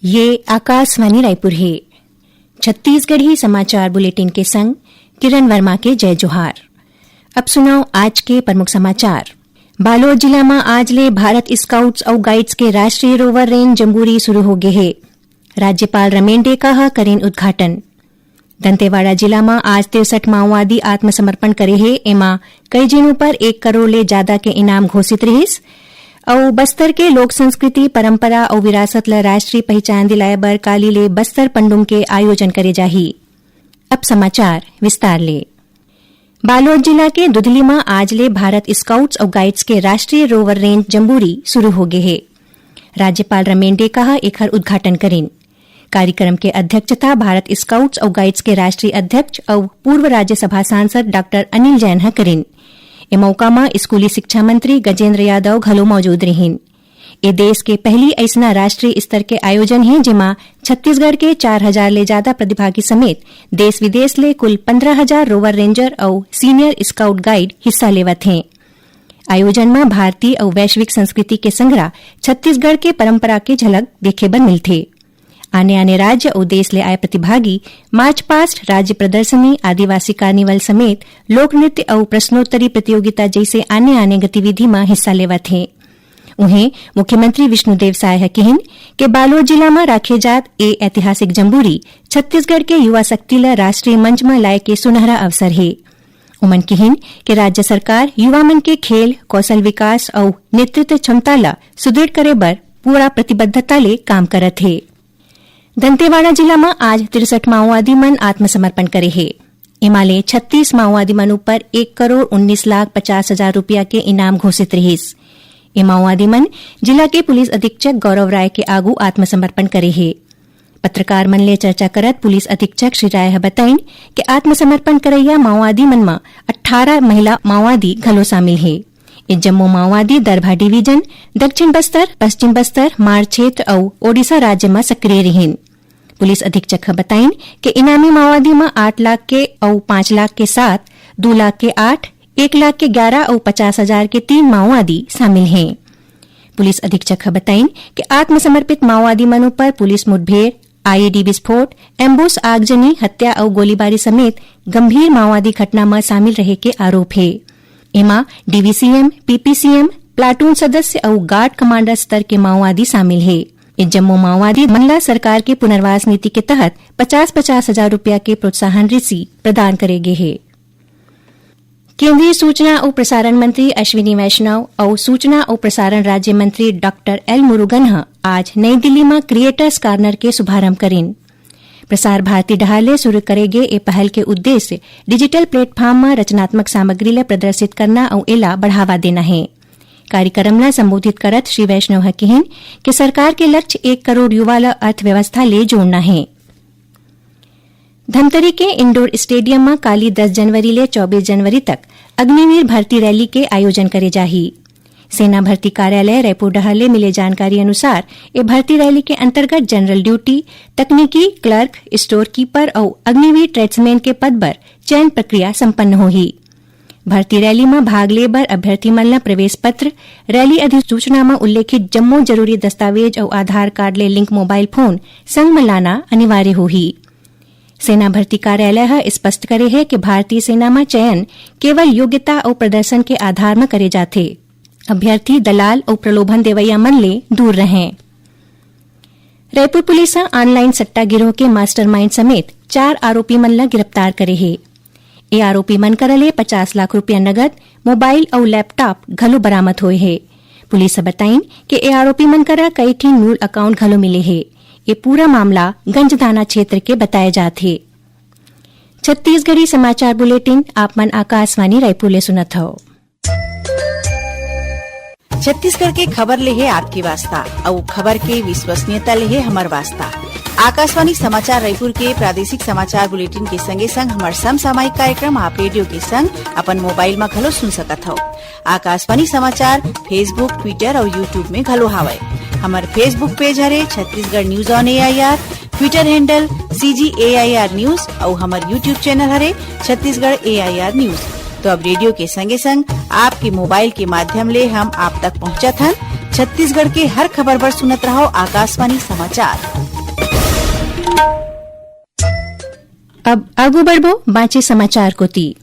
ये आकाशवाणी रायपुर है। छत्तीसगढ़ी समाचार बुलेटिन के संग किरण वर्मा के जय जोहार। अब सुनाओ आज के प्रमुख समाचार। बालोद जिला में आज ले भारत स्काउट्स और गाइड्स के राष्ट्रीय रोवर रेंज जम्बूरी शुरू हो गए है। राज्यपाल रमेंडे का करेन उद्घाटन। दंतेवाड़ा जिला में आज 63 माओवादी आत्मसमर्पण करे है। एमा कई जिलों पर 1 करोड़ ले ज्यादा के इनाम घोषित रहिस। और बस्तर के लोक संस्कृति परंपरा और विरासत ला राष्ट्रीय पहचान दिलाए बर काली ले बस्तर पंडुम के आयोजन करे जाही। अब समाचार विस्तार ले। बालोद जिला के दुधली में आज ले भारत स्काउट्स और गाइड्स के राष्ट्रीय रोवर रेंज जम्बूरी शुरू हो गए है। राज्यपाल रमेंडे का एकर उद्घाटन करें। कार्यक्रम के अध्यक्षता भारत स्काउट्स और गाइड्स के राष्ट्रीय अध्यक्ष और पूर्व राज्यसभा सांसद डॉक्टर अनिल जैन करें। ए मौका में स्कूली शिक्षा मंत्री गजेंद्र यादव घलो मौजूद रहीन। ए देश के पहली ऐसना राष्ट्रीय स्तर के आयोजन है जेमा छत्तीसगढ़ के 4000 ले ज्यादा प्रतिभागी समेत देश विदेश ले कुल 15000 रोवर रेंजर और सीनियर स्काउट गाइड हिस्सा लेवत हैं। आयोजन में भारतीय और वैश्विक संस्कृति के संग्रह छत्तीसगढ़ के परंपरा के झलक देखे बर मिलथे। आने राज्य और देश ले आए प्रतिभागी मार्च पास्ट, राज्य प्रदर्शनी, आदिवासी कार्निवल समेत लोक नृत्य और प्रश्नोत्तरी प्रतियोगिता जैसे आने गतिविधि में हिस्सा लेवत हैं। उन्हें मुख्यमंत्री विष्णुदेव साय कहन के बालोद जिला में राखे जात ए ऐतिहासिक जम्बूरी छत्तीसगढ़ के युवा शक्ति ला राष्ट्रीय मंच में लाए के सुनहरा अवसर है। उमन कहन के राज्य सरकार युवा मन के खेल, कौशल विकास और नेतृत्व क्षमता ला सुदृढ़ करे बर पूरा प्रतिबद्धता ले काम करत है। दंतेवाड़ा जिला में आज 63 माओवादी मन आत्मसमर्पण करे है। इमाले 36 माओवादी मन पर 1,19,50,000 रुपया के इनाम घोषित रहिस। ये माओवादी मन जिला के पुलिस अधीक्षक गौरव राय के आगू आत्मसमर्पण करे है। पत्रकार मन ले चर्चा करत पुलिस अधीक्षक श्री राय बताइन कि आत्मसमर्पण करैया माओवादी मन में 18 महिला माओवादी घलो शामिल है। ये जम्मू माओवादी दरभा डिवीजन, दक्षिण बस्तर, पश्चिम बस्तर, मार क्षेत्र और ओडिशा राज्य में सक्रिय रहीन। पुलिस अधीक्षक बताइन कि इनामी माओवादी में 8 लाख के और 5 लाख के 7, 2 लाख के 8, 1 लाख के 11 और 50,000 के 3 माओवादी शामिल हैं। पुलिस अधीक्षक बताइन कि आत्मसमर्पित माओवादी मनों पर पुलिस मुठभेड़, आईईडी विस्फोट, एम्बुश, आगजनी, हत्या और गोलीबारी समेत गंभीर माओवादी घटना में शामिल रहे के आरोप है। एमा डीवीसीएम, पीपीसीएम, प्लाटून सदस्य और गार्ड कमांडर स्तर के माओवादी शामिल है। इस जम्मू माओवादी मनला सरकार के पुनर्वास नीति के तहत 50-50 हजार रुपया के प्रोत्साहन राशि प्रदान करेगे है। केंद्रीय सूचना और प्रसारण मंत्री अश्विनी वैष्णव और सूचना और प्रसारण राज्य मंत्री डॉक्टर एल मुरुगन आज नई दिल्ली में क्रिएटर्स कॉर्नर के शुभारंभ करें। प्रसार भारती ढाले शुरू करेगे ए पहल के उद्देश्य डिजिटल प्लेटफॉर्म में रचनात्मक सामग्री ला प्रदर्शित करना और एला बढ़ावा देना है। कार्यक्रम ला संबोधित करत श्री वैष्णव कहन कि सरकार के लक्ष्य 1 करोड़ युवा ला अर्थव्यवस्था ले जोड़ना है। धमतरी के इंडोर स्टेडियम में काली 10 जनवरी ले 24 जनवरी तक अग्निवीर भर्ती रैली के आयोजन करे जाही। सेना भर्ती कार्यालय रायपुर डहले मिले जानकारी अनुसार ये भर्ती रैली के अंतर्गत जनरल ड्यूटी, तकनीकी क्लर्क, स्टोर कीपर और अग्निवीर ट्रेड्समैन के पद पर चयन प्रक्रिया संपन्न होगी। भर्ती रैली में भाग ले बर अभ्यर्थी मन ला प्रवेश पत्र, रैली अधिसूचना में उल्लेखित जम्मो जरूरी दस्तावेज और आधार कार्ड ले लिंक मोबाइल फोन संग में लाना अनिवार्य होगी। सेना भर्ती कार्यालय स्पष्ट करे है कि भारतीय सेना में चयन केवल योग्यता और प्रदर्शन के आधार में करे जाते। अभ्यर्थी दलाल और प्रलोभन देवैया मन ले दूर रहें। रायपुर पुलिस ऑनलाइन सट्टा गिरोह के मास्टरमाइंड समेत 4 आरोपी मन ला गिरफ्तार करे है। ये आरोपी मन करले 50 लाख रुपया नगद, मोबाइल और लैपटॉप घलो बरामद हुए है। पुलिस बताइन कि ये आरोपी मन करा कई ठी मूल अकाउंट घलो मिले है। ये पूरा मामला गंजदाना क्षेत्र के बताए जाते। छत्तीसगढ़ी समाचार बुलेटिन आप मन आकाशवाणी रायपुर ले सुनत हो। छत्तीसगढ़ के खबर ले है आपकी वास्ता और खबर के विश्वसनीयता ले है हमार वास्ता। आकाशवाणी समाचार रायपुर के प्रादेशिक समाचार बुलेटिन के संगे संग हमार समसामयिक कार्यक्रम आप रेडियो के संग अपन मोबाइल में घलो सुन सकत हो। आकाशवाणी समाचार फेसबुक, ट्विटर और यूट्यूब में घलो हावय। हमार फेसबुक पेज हरे Chhattisgarh news on AIR, Twitter handle CGAIR news और हमार यूट्यूब चैनल हरे छत्तीसगढ़ AIR न्यूज। तो अब रेडियो के संगे संग आपके मोबाइल के माध्यम ले हम आप तक पहुंचत हन। छत्तीसगढ़ के हर खबर पर सुनत रहो आकाशवाणी समाचार। अब आगू बढ़बो बाँचे समाचार को ती।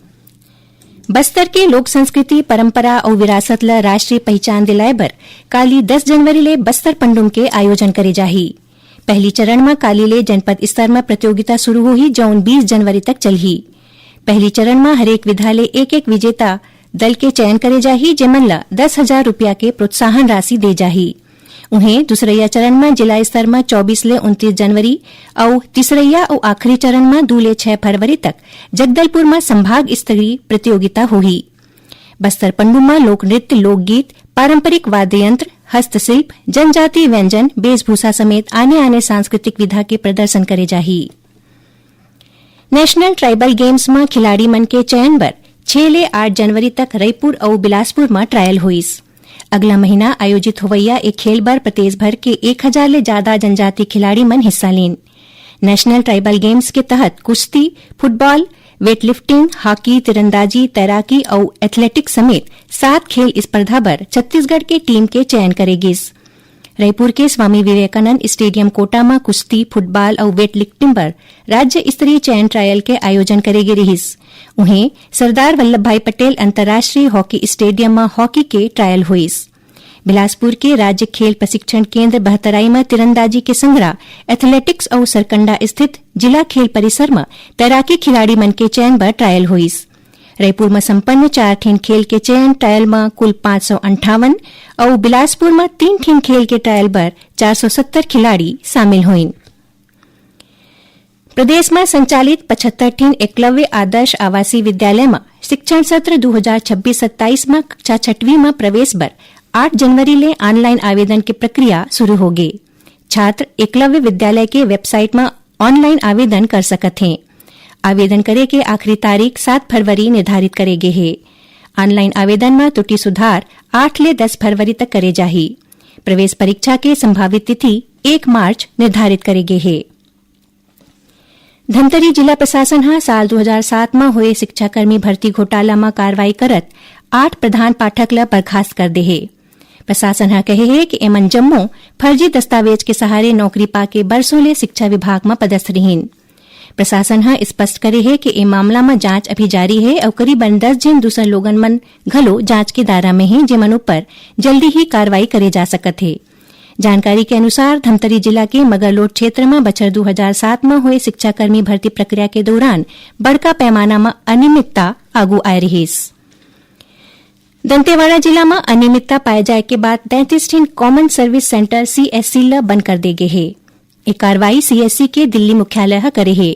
बस्तर के लोक संस्कृति परंपरा और विरासत ला राष्ट्रीय पहचान दिलाए बर काली 10 जनवरी ले बस्तर पंडुम के आयोजन करे जाही। पहली चरण में काली ले जनपद स्तर में प्रतियोगिता शुरू होही जौन 20 जनवरी तक चलही। पहली चरण में हरेक विधा ले एक विजेता दल के चयन करे जाही जेमन ला 10,000 रुपया के प्रोत्साहन राशि दे जाही। उन्हें दूसरैया चरण में जिला स्तर में 24 ले 29 जनवरी और तीसरैया और आखिरी चरण में 2 ले 6 फरवरी तक जगदलपुर में संभाग स्तरीय प्रतियोगिता होगी। बस्तर पंडुम में लोक नृत्य, लोकगीत, पारंपरिक वाद्य यंत्र, हस्तशिल्प, जनजातीय व्यंजन, वेशभूषा समेत आने सांस्कृतिक विधा के प्रदर्शन करे जाही। नेशनल ट्राइबल गेम्स में खिलाड़ी मन के चयन बर 6 ले 8 जनवरी तक रायपुर और बिलासपुर में ट्रायल हुईस। अगला महीना आयोजित होवैया एक खेल बर प्रदेश भर के 1000 ले ज्यादा जनजाति खिलाड़ी मन हिस्सा लेन। नेशनल ट्राइबल गेम्स के तहत कुश्ती, फुटबॉल, वेटलिफ्टिंग, हॉकी, तीरंदाजी, तैराकी और एथलेटिक्स समेत 7 खेल स्पर्धा बर छत्तीसगढ़ के टीम के चयन करेगिस। रायपुर के स्वामी विवेकानंद स्टेडियम कोटा में कुश्ती, फुटबॉल और वेटलिफ्टिंग पर राज्य स्तरीय चयन ट्रायल के आयोजन करेगे रहिस। उन्हें सरदार वल्लभ भाई पटेल अंतर्राष्ट्रीय हॉकी स्टेडियम में हॉकी के ट्रायल हुईस। बिलासपुर के राज्य खेल प्रशिक्षण केंद्र बहतराई में तीरंदाजी के संग्रह, एथलेटिक्स और सरकंडा स्थित जिला खेल परिसर में तैराकी खिलाड़ी मन के चयन बर ट्रायल हुईस। रायपुर में संपन्न 4 ठिन खेल के चयन ट्रायल में कुल 558 और बिलासपुर में 3 ठिन खेल के ट्रायल बर 470 खिलाड़ी शामिल हुईन। प्रदेश में संचालित 75 ठिन एकलव्य आदर्श आवासीय विद्यालय में शिक्षण सत्र 2026-27 में कक्षा 6वीं में प्रवेश बर 8 जनवरी ले ऑनलाइन आवेदन की प्रक्रिया शुरू होगी। छात्र एकलव्य विद्यालय के वेबसाइट में ऑनलाइन आवेदन कर सकते हैं। आवेदन करे के आखिरी तारीख 7 फरवरी निर्धारित करेगे है। ऑनलाइन आवेदन में त्रुटि सुधार 8 ले 10 फरवरी तक करे जाही। प्रवेश परीक्षा के संभावित तिथि 1 मार्च निर्धारित करेगे है। धमतरी जिला प्रशासन हा साल 2007 में हुए शिक्षाकर्मी भर्ती घोटाला में कार्रवाई करत 8 प्रधान पाठक ला बर्खास्त कर दे है। प्रशासन हा कहे है कि एमन जम्मो फर्जी दस्तावेज के सहारे नौकरी पाके बरसों ले शिक्षा विभाग में पदस्थ रहीन। प्रशासन हा स्पष्ट करे है कि ए मामला में जांच अभी जारी है और करीबन 10 जन दूसर लोगन मन घलो जांच के दायरा में हैं जेमन ऊपर जल्दी ही कार्रवाई करे जा सकत है। जानकारी के अनुसार धमतरी जिला के मगरलोड क्षेत्र में बछर 2007 में हुए शिक्षाकर्मी भर्ती प्रक्रिया के दौरान बड़का पैमाना में अनियमितता आगू आए रहीस। दंतेवाड़ा जिला में अनियमितता पाए जाए के बाद 33 ठिन कॉमन सर्विस सेंटर CSC ला बंद कर देगे है। ये कार्रवाई CSC के दिल्ली मुख्यालय करे है।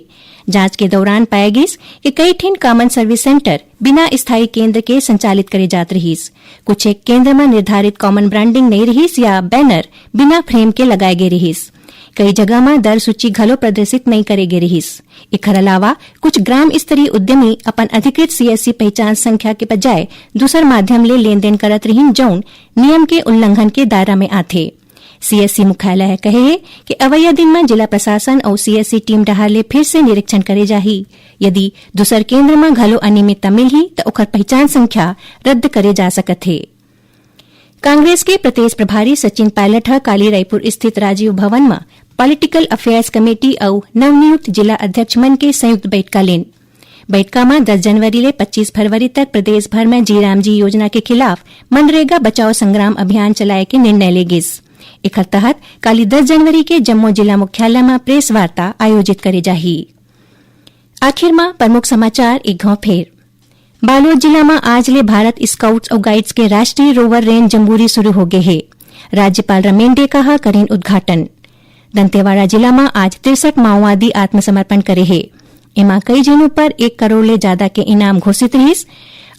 जांच के दौरान पाया गिस कि कई ठिन कॉमन सर्विस सेंटर बिना स्थायी केंद्र के संचालित करे जात रहीस। कुछ एक केंद्र में निर्धारित कॉमन ब्रांडिंग नहीं रहीस या बैनर बिना फ्रेम के लगाए गए रहीस। कई जगह में दर सूची घलो प्रदर्शित नहीं करे गए रहीस। एकर अलावा कुछ ग्राम स्तरीय उद्यमी अपन अधिकृत CSC पहचान संख्या के बजाय दूसर माध्यम ले लेन देन करत रहीन जौन नियम के उल्लंघन के दायरा में आथे। CSC मुख्यालय कहे है कि अवैया दिन में जिला प्रशासन और CSC टीम डहाले फिर से निरीक्षण करे जाही। यदि दूसर केंद्र में घलो अनियमितता मिलही तो ओकर पहचान संख्या रद्द करे जा सकत है। कांग्रेस के प्रदेश प्रभारी सचिन पायलट काली रायपुर स्थित राजीव भवन में पॉलिटिकल अफेयर्स कमेटी और नवनियुक्त जिला अध्यक्ष मन के संयुक्त बैठका लेन। बैठका में 10 जनवरी ले 25 फरवरी तक प्रदेश भर में जीरामजी योजना के खिलाफ मनरेगा बचाओ संग्राम अभियान चलाए के निर्णय लेगिस। एकर तहत काली 10 जनवरी के जम्मू जिला मुख्यालय में प्रेस वार्ता आयोजित करे जाही। आखिर में प्रमुख समाचार एक घाव फेर। बालोद जिला में आज ले भारत स्काउट्स और गाइड्स के राष्ट्रीय रोवर रेंज जम्बूरी शुरू हो गए है। राज्यपाल रमेन कहा करें उद्घाटन। दंतेवाड़ा जिला में आज 63 माओवादी आत्मसमर्पण करे है। एमा कई जनों पर 1 करोड़ ले ज्यादा के इनाम घोषित रहीस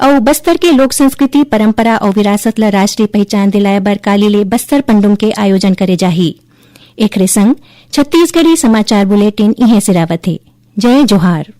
और बस्तर के लोक संस्कृति परंपरा और विरासत ला राष्ट्रीय पहचान दिलाए बर काली ले बस्तर पंडुम के आयोजन करे जाही। एकरे संग छत्तीसगढ़ी समाचार बुलेटिन इहे सिरावत है। जय जोहार।